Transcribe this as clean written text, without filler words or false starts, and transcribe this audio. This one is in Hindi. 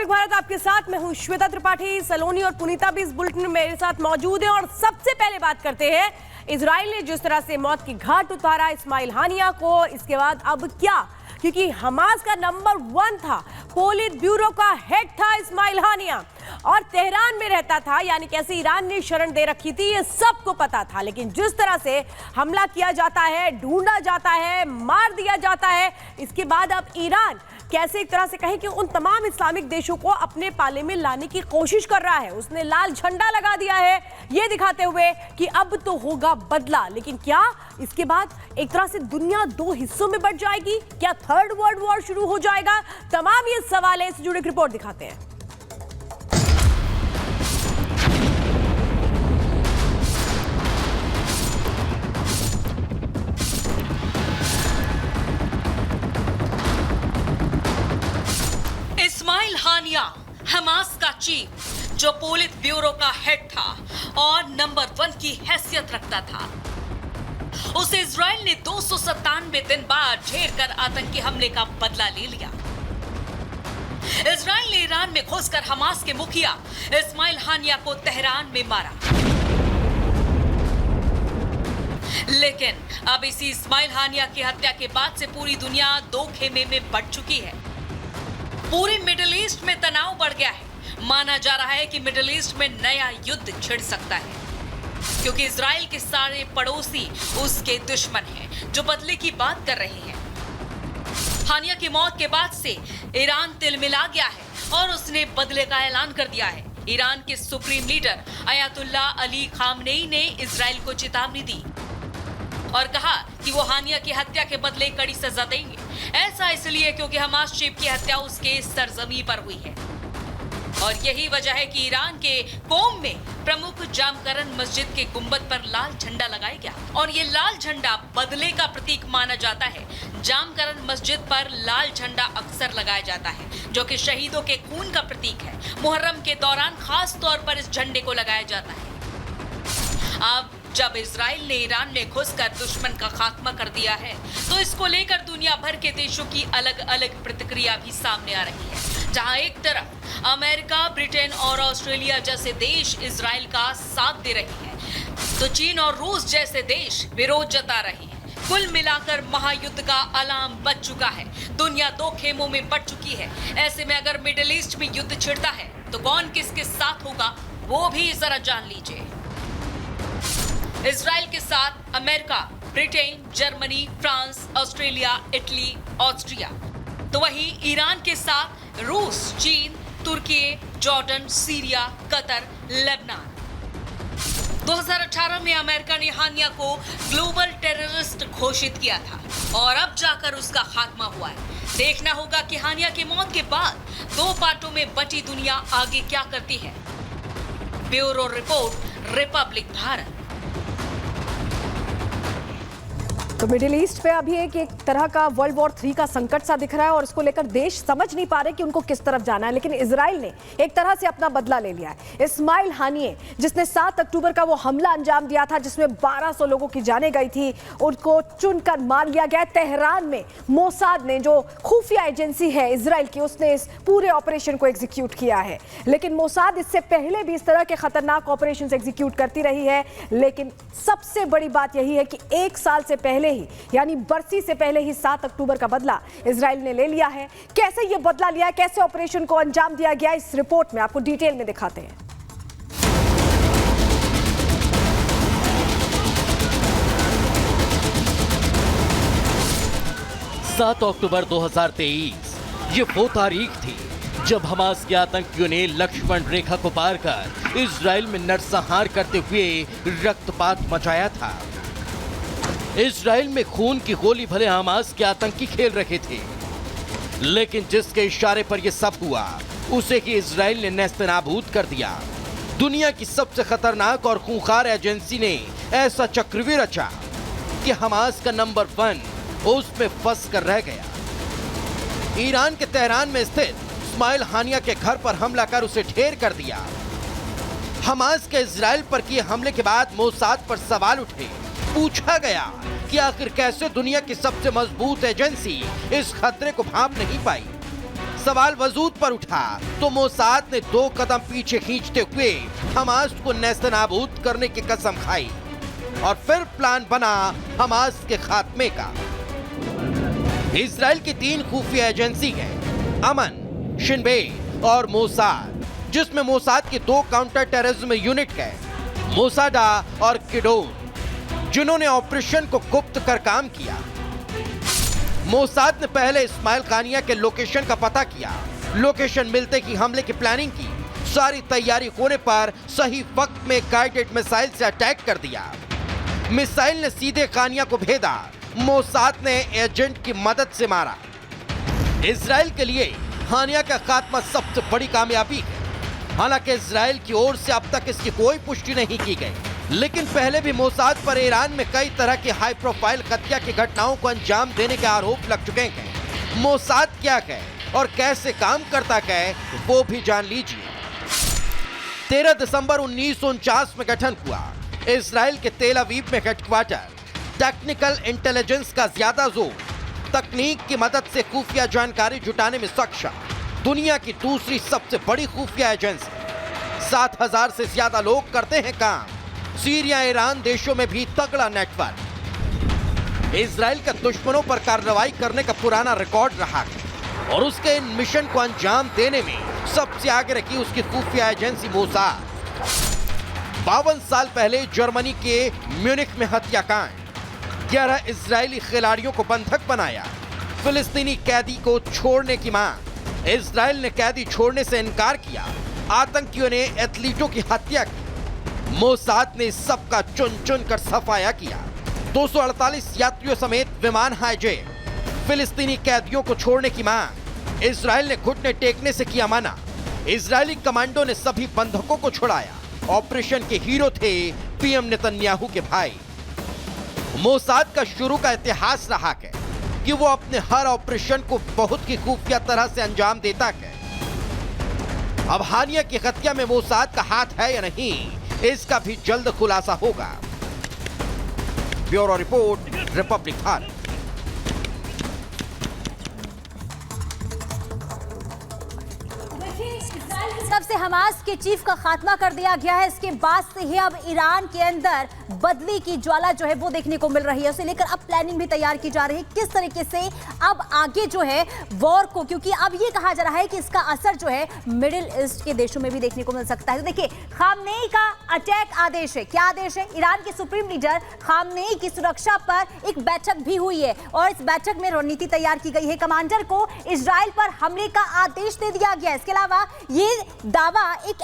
एक भारत आपके साथ। मैं हूं श्वेता त्रिपाठी। सलोनी और पुनीता भी इस बुलेटिन में मेरे साथ मौजूद हैं और सबसे पहले बात करते हैं इजराइल ने जिस तरह से मौत की घाट उतारा इस्माइल हानिया को, इसके बाद अब क्या? क्योंकि हमास का नंबर 1 था, पोलित ब्यूरो का हेड था इस्माइल हानिया और तेहरान में रहता था, यानी कैसे ईरान ने शरण दे रखी थी ये सबको पता था। लेकिन जिस तरह से हमला किया जाता है, ढूंढा जाता है, मार दिया जाता है, इसके बाद अब ईरान कैसे एक तरह से कहें कि उन तमाम इस्लामिक देशों को अपने पाले में लाने की कोशिश कर रहा है। उसने लाल झंडा लगा दिया है ये दिखाते हुए कि अब तो होगा बदला। लेकिन क्या इसके बाद एक तरह से दुनिया 2 हिस्सों में बंट जाएगी? क्या थर्ड वर्ल्ड वॉर शुरू हो जाएगा? तमाम ये सवाल है, इससे जुड़ी एक रिपोर्ट दिखाते हैं। इस्माइल हानिया हमास का चीफ, जो पोलित ब्यूरो का हेड था और नंबर 1 की हैसियत रखता था, उसे इजराइल ने 297 दिन बाद घेर कर आतंकी हमले का बदला ले लिया। इजराइल ने ईरान में घुसकर हमास के मुखिया इस्माइल हानिया को तेहरान में मारा। लेकिन अब इसी इस्माइल हानिया की हत्या के बाद से पूरी दुनिया 2 खेमे में बंट चुकी है। पूरे मिडिल ईस्ट में तनाव बढ़ गया है। माना जा रहा है कि मिडिल ईस्ट में नया युद्ध छिड़ सकता है, क्योंकि इजराइल के सारे पड़ोसी उसके दुश्मन हैं, जो बदले की बात कर रहे हैं। हानिया की मौत के बाद से ईरान तिलमिला गया है और उसने बदले का ऐलान कर दिया है। ईरान के supreme leader Ayatollah Ali Khamenei ने इजराइल को चेतावनी दी और कहा कि वो हानिया की हत्या के बदले कड़ी सजा देंगे। ऐसा इसलिए क्योंकि हमास चीफ की हत्या उसके सरजमी पर हुई है और यही वजह है कि ईरान के कोम में प्रमुख जामकरन मस्जिद के गुंबद पर लाल झंडा लगाया गया और ये लाल झंडा बदले का प्रतीक माना जाता है। जामकरन मस्जिद पर लाल झंडा अक्सर लगाया जाता है, जो कि शहीदों के खून का प्रतीक है। मुहर्रम के दौरान खास तौर पर इस झंडे को लगाया जाता है। अब जब इजराइल ने ईरान में घुसकर दुश्मन का खात्मा कर दिया है, तो इसको लेकर दुनिया भर के देशों की अलग अलग प्रतिक्रिया भी सामने आ रही है। जहां एक तरफ अमेरिका, ब्रिटेन और ऑस्ट्रेलिया जैसे देश इजराइल का साथ दे रहे हैं, तो चीन और रूस जैसे देश विरोध जता रहे हैं। कुल मिलाकर महायुद्ध का अलार्म बज चुका है। दुनिया 2 खेमों में बंट चुकी है। ऐसे में अगर मिडिल ईस्ट में युद्ध छिड़ता है तो कौन किसके साथ होगा वो भी जरा जान लीजिए। इजराइल के साथ America, Britain, Germany, France, Australia, Italy, Austria. तो वहीं ईरान के साथ रूस, चीन, तुर्की, जॉर्डन, सीरिया, कतर, लेबनान। 2018 में अमेरिका ने हानिया को ग्लोबल टेररिस्ट घोषित किया था और अब जाकर उसका खात्मा हुआ है। देखना होगा कि हानिया की मौत के बाद 2 पार्टों में बटी दुनिया आगे क्या करती है। Bureau report, Republic Bharat. तो मिडिल ईस्ट पे अभी एक तरह का वर्ल्ड वॉर 3 का संकट सा दिख रहा है और इसको लेकर देश समझ नहीं पा रहे कि उनको किस तरफ जाना है। लेकिन इजराइल ने एक तरह से अपना बदला ले लिया है। इस्माइल हानिया, जिसने 7 अक्टूबर का वो हमला अंजाम दिया था जिसमें 1200 लोगों की जानें गई थी, उनको चुनकर मार लिया गया। तेहरान में मोसाद ने, जो खुफिया एजेंसी है इजराइल की, उसने इस पूरे ऑपरेशन को एग्जीक्यूट किया है। लेकिन मोसाद इससे पहले भी इस तरह के खतरनाक ऑपरेशन एग्जीक्यूट करती रही है। लेकिन सबसे बड़ी बात यही है कि 1 साल से पहले ही, यानी बरसी से पहले ही 7 अक्टूबर का बदला इजराइल ने ले लिया है। कैसे ये बदला लिया, कैसे ऑपरेशन को अंजाम दिया गया, इस रिपोर्ट में आपको डिटेल में दिखाते हैं। 7 अक्टूबर 2023 ये वो तारीख थी जब हमास के आतंकियों ने लक्ष्मण रेखा को पार कर इजराइल में नरसंहार करते हुए रक्तपात मचाया था। इजराइल में खून की गोली भले हमास के आतंकी खेल रहे थे, लेकिन जिसके इशारे पर यह सब हुआ उसे ही इजराइल ने नेस्तनाबूद कर दिया। दुनिया की सबसे खतरनाक और खूंखार एजेंसी ने ऐसा चक्रव्यूह रचा कि हमास का नंबर 1 उसमें फंस कर रह गया। ईरान के तेहरान में स्थित इस्माइल हानिया के घर पर हमला कर उसे ढेर कर दिया। हमास के इजराइल पर किए हमले के बाद मोसाद पर सवाल उठे। पूछा गया कि आखिर कैसे दुनिया की सबसे मजबूत एजेंसी इस खतरे को भांप नहीं पाई। सवाल वजूद पर उठा तो मोसाद ने 2 कदम पीछे खींचते हुए हमास को नेस्तनाबूद करने की कसम खाई और फिर प्लान बना हमास के खात्मे का। इजराइल की 3 खुफिया एजेंसी है, अमन, शिनबे और मोसाद, जिसमें मोसाद की 2 काउंटर टेररिज्म यूनिट है, मोसादा और किडोन, जिन्होंने ऑपरेशन को गुप्त कर काम किया। मोसाद ने पहले इस्माइल कानिया के लोकेशन का पता किया, लोकेशन मिलते ही हमले की प्लानिंग की, सारी तैयारी होने पर सही वक्त में गाइडेड मिसाइल से अटैक कर दिया। मिसाइल ने सीधे कानिया को भेदा, मोसाद ने एजेंट की मदद से मारा। इजराइल के लिए हानिया का खात्मा सबसे बड़ी कामयाबी है। हालांकि इजराइल की ओर से अब तक इसकी कोई पुष्टि नहीं की गई, लेकिन पहले भी मोसाद पर ईरान में कई तरह की हाई प्रोफाइल हत्या की घटनाओं को अंजाम देने के आरोप लग चुके हैं। मोसाद क्या है और कैसे काम करता है वो भी जान लीजिए। 13 दिसंबर 1949 में गठन हुआ। इजराइल के तेल अवीव में हेडक्वार्टर। टेक्निकल इंटेलिजेंस का ज्यादा जोर, तकनीक की मदद से खुफिया जानकारी जुटाने में सक्षम, दुनिया की दूसरी सबसे बड़ी खुफिया एजेंसी। 7000 से ज्यादा लोग करते हैं काम। सीरिया, ईरान देशों में भी तगड़ा नेटवर्क। इजराइल का दुश्मनों पर कार्रवाई करने का पुराना रिकॉर्ड रहा है और उसके इन मिशन को अंजाम देने में सबसे आगे रखी उसकी खुफिया एजेंसी मोसाद। 52 साल पहले जर्मनी के म्यूनिख में हत्याकांड, 11 इजरायली खिलाड़ियों को बंधक बनाया, फिलिस्तीनी कैदी को छोड़ने की मांग, इजराइल ने कैदी छोड़ने से इनकार किया, आतंकियों ने एथलीटों की हत्या की। मोसाद ने सबका चुन चुन कर सफाया किया। 248 यात्रियों समेत विमान हाईजैक, फिलिस्तीनी कैदियों को छोड़ने की मांग, इजराइल ने घुटने टेकने से किया मना। इजरायली कमांडो ने सभी बंधकों को छुड़ाया। ऑपरेशन के हीरो थे पीएम नेतन्याहू के भाई। मोसाद का शुरू का इतिहास रहा है कि वो अपने हर ऑपरेशन को बहुत ही खुफिया तरह से अंजाम देता है। अब हानिया की हत्या में मोसाद का हाथ है या नहीं, इसका भी जल्द खुलासा होगा। Bureau report, Republic Bharat. तब से हमास के चीफ का खात्मा कर दिया गया है, इसके बाद से ही अब ईरान के अंदर बदली की ज्वाला जो है वो देखने को मिल रही है। उसे लेकर अब प्लानिंग भी तैयार की जा रही है, किस तरीके से अब आगे जो है वॉर को, क्योंकि अब ये कहा जा रहा है कि इसका असर जो है मिडिल ईस्ट के देशों में भी देखने को मिल सकता है। तो देखिए, खामनेई का अटैक आदेश है। क्या आदेश है? ईरान के सुप्रीम लीडर खामनेई की सुरक्षा पर एक बैठक भी हुई है और इस बैठक में रणनीति तैयार की गई है। कमांडर को इजराइल पर हमले का आदेश दे दिया गया है। इसके अलावा ये दावा एक